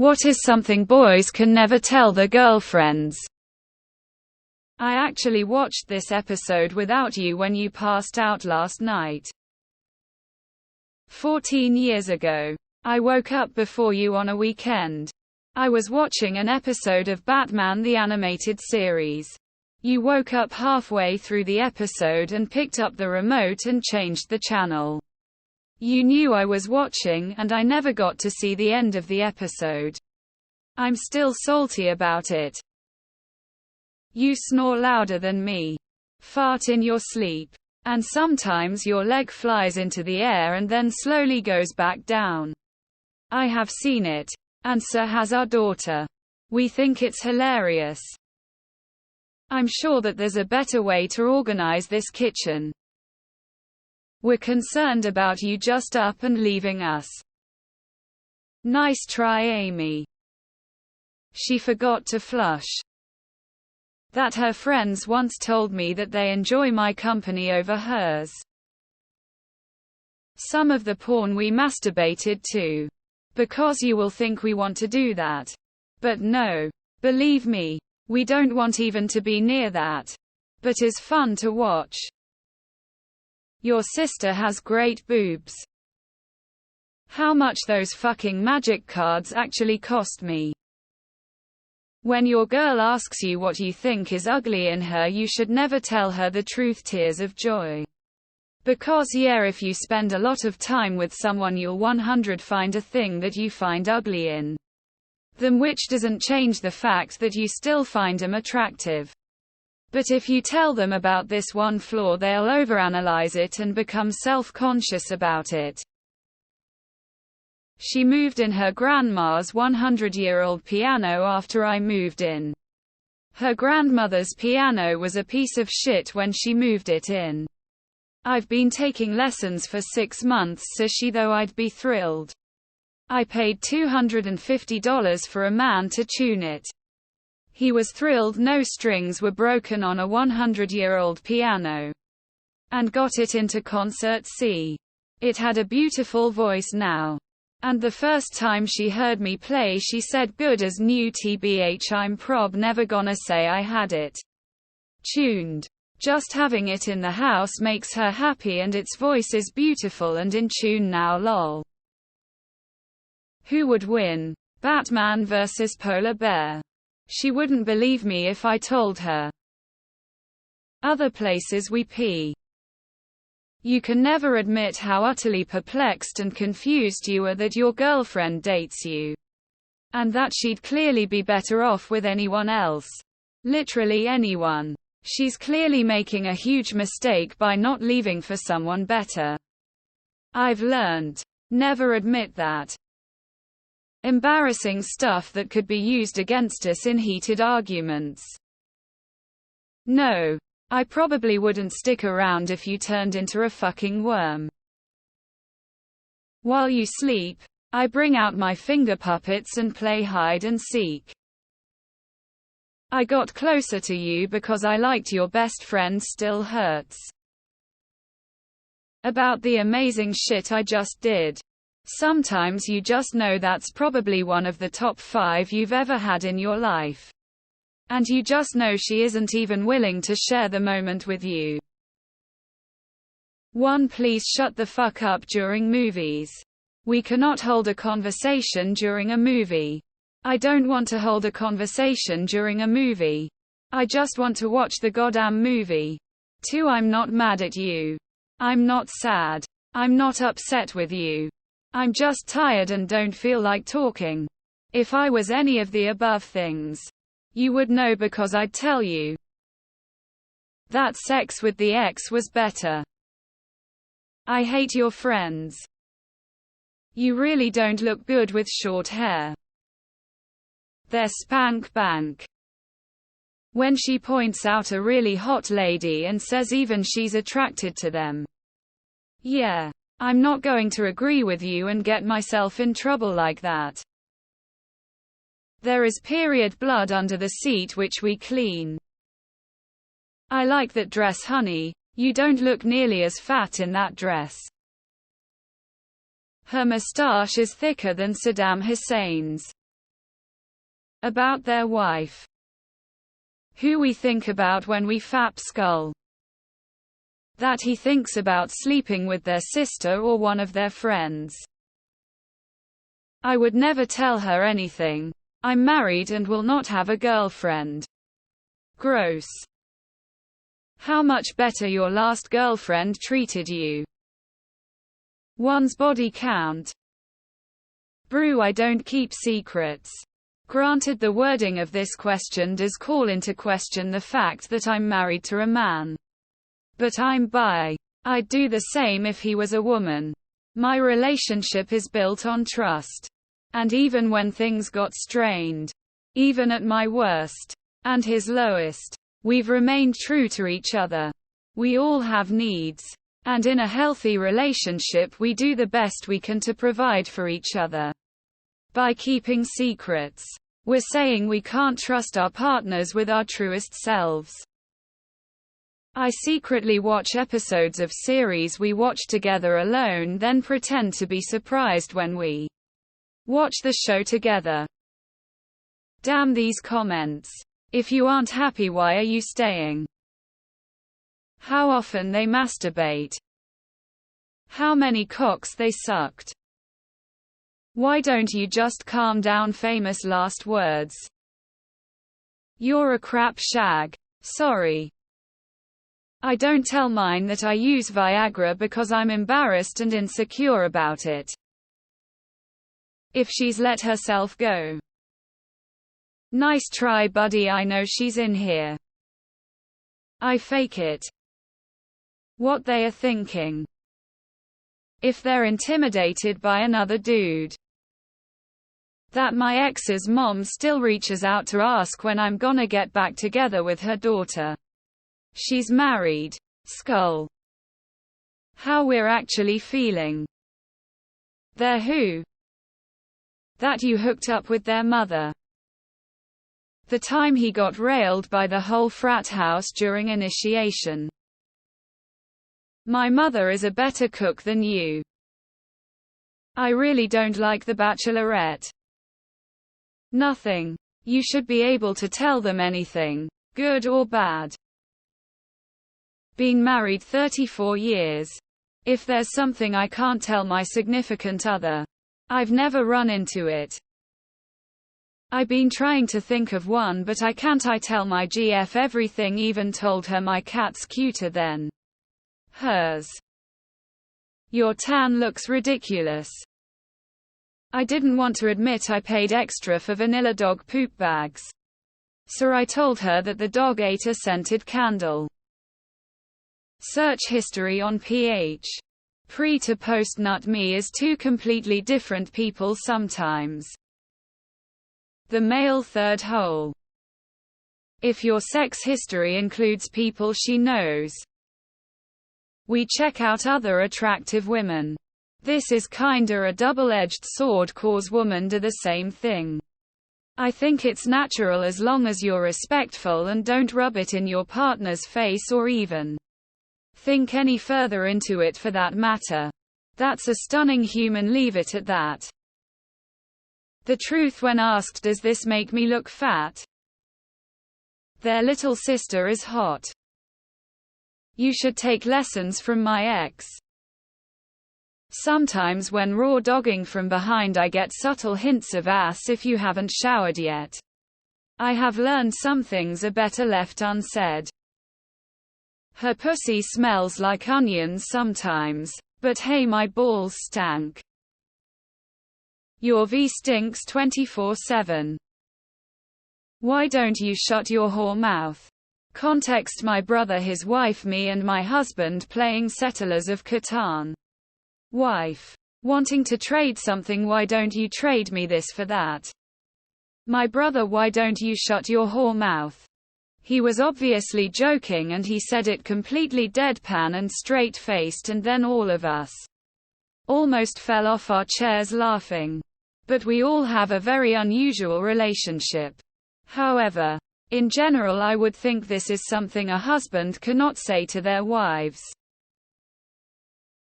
What is something boys can never tell their girlfriends? I actually watched this episode without you when you passed out last night. 14 years ago. I woke up before you on a weekend. I was watching an episode of Batman the Animated Series. You woke up halfway through the episode and picked up the remote and changed the channel. You knew I was watching, and I never got to see the end of the episode. I'm still salty about it. You snore louder than me. Fart in your sleep. And sometimes your leg flies into the air and then slowly goes back down. I have seen it. And so has our daughter. We think it's hilarious. I'm sure that there's a better way to organize this kitchen. We're concerned about you just up and leaving us. Nice try, Amy. She forgot to flush. That her friends once told me that they enjoy my company over hers. Some of the porn we masturbated to. Because you will think we want to do that. But no. Believe me, we don't want even to be near that. But is fun to watch. Your sister has great boobs. How much those fucking magic cards actually cost me. When your girl asks you what you think is ugly in her, you should never tell her the truth. Tears of joy. Because yeah, if you spend a lot of time with someone, you'll 100% find a thing that you find ugly in them, which doesn't change the fact that you still find them attractive. But if you tell them about this one flaw, they'll overanalyze it and become self-conscious about it. She moved in her grandma's 100-year-old piano after I moved in. Her grandmother's piano was a piece of shit when she moved it in. I've been taking lessons for 6 months, says she, though I'd be thrilled. I paid $250 for a man to tune it. He was thrilled no strings were broken on a 100-year-old piano. And got it into concert C. It had a beautiful voice now. And the first time she heard me play, she said, "Good as new, tbh, I'm prob never gonna say I had it tuned. Just having it in the house makes her happy, and its voice is beautiful and in tune now, lol." Who would win? Batman versus Polar Bear? She wouldn't believe me if I told her. Other places we pee. You can never admit how utterly perplexed and confused you are that your girlfriend dates you. And that she'd clearly be better off with anyone else. Literally anyone. She's clearly making a huge mistake by not leaving for someone better. I've learned. Never admit that. Embarrassing stuff that could be used against us in heated arguments. No. I probably wouldn't stick around if you turned into a fucking worm. While you sleep, I bring out my finger puppets and play hide and seek. I got closer to you because I liked your best friend still hurts. About the amazing shit I just did. Sometimes you just know that's probably one of the top 5 you've ever had in your life. And you just know she isn't even willing to share the moment with you. 1. Please shut the fuck up during movies. We cannot hold a conversation during a movie. I don't want to hold a conversation during a movie. I just want to watch the goddamn movie. 2. I'm not mad at you. I'm not sad. I'm not upset with you. I'm just tired and don't feel like talking. If I was any of the above things, you would know because I'd tell you. That sex with the ex was better. I hate your friends. You really don't look good with short hair. They're spank bank. When she points out a really hot lady and says even she's attracted to them. Yeah. I'm not going to agree with you and get myself in trouble like that. There is period blood under the seat which we clean. I like that dress, honey. You don't look nearly as fat in that dress. Her moustache is thicker than Saddam Hussein's. about their wife. Who we think about when we fap skull. That he thinks about sleeping with their sister or one of their friends. I would never tell her anything. I'm married and will not have a girlfriend. Gross. How much better your last girlfriend treated you. One's body count. Brew, I don't keep secrets. Granted, the wording of this question does call into question the fact that I'm married to a man. But I'm bi. I'd do the same if he was a woman. My relationship is built on trust. And even when things got strained, even at my worst and his lowest, we've remained true to each other. We all have needs. And in a healthy relationship we do the best we can to provide for each other. By keeping secrets, we're saying we can't trust our partners with our truest selves. I secretly watch episodes of series we watch together alone, then pretend to be surprised when we watch the show together. Damn these comments. If you aren't happy, why are you staying? How often they masturbate. How many cocks they sucked. Why don't you just calm down? Famous last words. You're a crap shag. Sorry. I don't tell mine that I use Viagra because I'm embarrassed and insecure about it. If she's let herself go. Nice try, buddy, I know she's in here. I fake it. What they are thinking. If they're intimidated by another dude. That my ex's mom still reaches out to ask when I'm gonna get back together with her daughter. She's married. Skull. How we're actually feeling. They're who? That you hooked up with their mother. The time he got railed by the whole frat house during initiation. My mother is a better cook than you. I really don't like The Bachelorette. Nothing. You should be able to tell them anything, good or bad. Been married 34 years. If there's something I can't tell my significant other, I've never run into it. I've been trying to think of one, but I can't. I tell my GF everything, even told her my cat's cuter than hers. Your tan looks ridiculous. I didn't want to admit I paid extra for vanilla dog poop bags. So I told her that the dog ate a scented candle. Search history on PH. Pre to post nut me is two completely different people sometimes. The male third hole. If your sex history includes people she knows. We check out other attractive women. This is kinda a double-edged sword, cause women do the same thing. I think it's natural as long as you're respectful and don't rub it in your partner's face or even think any further into it for that matter. That's a stunning human, leave it at that. The truth when asked, does this make me look fat? Their little sister is hot. You should take lessons from my ex. Sometimes when raw dogging from behind I get subtle hints of ass if you haven't showered yet. I have learned some things are better left unsaid. Her pussy smells like onions sometimes, but hey, my balls stank. Your V stinks 24/7. Why don't you shut your whore mouth? Context: my brother, his wife, me and my husband playing Settlers of Catan. Wife. Wanting to trade something, why don't you trade me this for that? My brother, why don't you shut your whore mouth? He was obviously joking and he said it completely deadpan and straight-faced, and then all of us almost fell off our chairs laughing. But we all have a very unusual relationship. However, in general I would think this is something a husband cannot say to their wives.